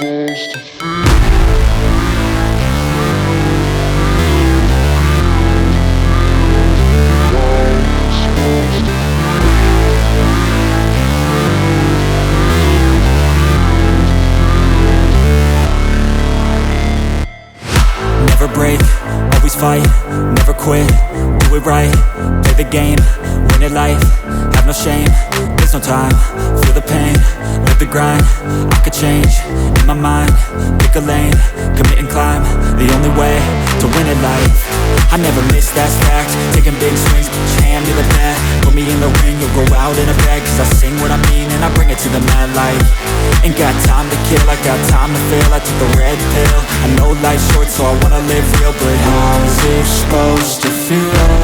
Never break, always fight, never quit, do it right, play the game, win it life, have no shame, there's no time, feel the pain, live the grind, I could change, in my mind, pick a lane, commit and climb, the only way to win it life. I never miss, that's fact, taking big swings, hand me the bat, put me in the ring, you'll go out in a bag, cause I sing what I mean and I bring it to the mad light. Ain't got time to kill, I got time to feel, I took the red pill, I know life's short so I wanna live real, but how's it supposed to feel?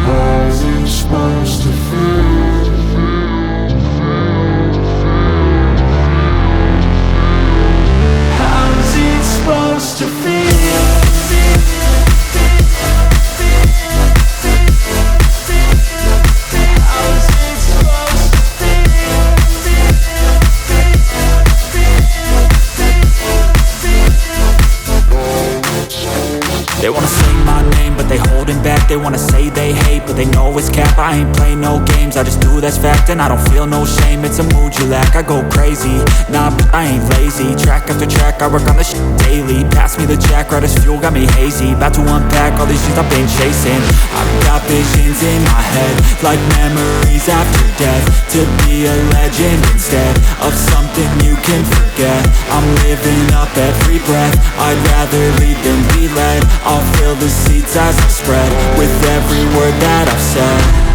How's it supposed to feel? How's it supposed to feel? They wanna say my name, but they holding back. They wanna say they hate, but they know it's cap. I ain't play no games, I just do that's fact. And I don't feel no shame, it's a mood you lack. I go crazy, nah, but I ain't lazy. Track after track, I work on this shit daily. Pass me the jack, right as fuel, got me hazy. About to unpack all these things I've been chasing. I've got visions in my head, like memories after death. To be a legend instead of something you can forget. I'm living up every breath, I'd rather lead than be led. I'll fill the seats as I spread with every word that I've said.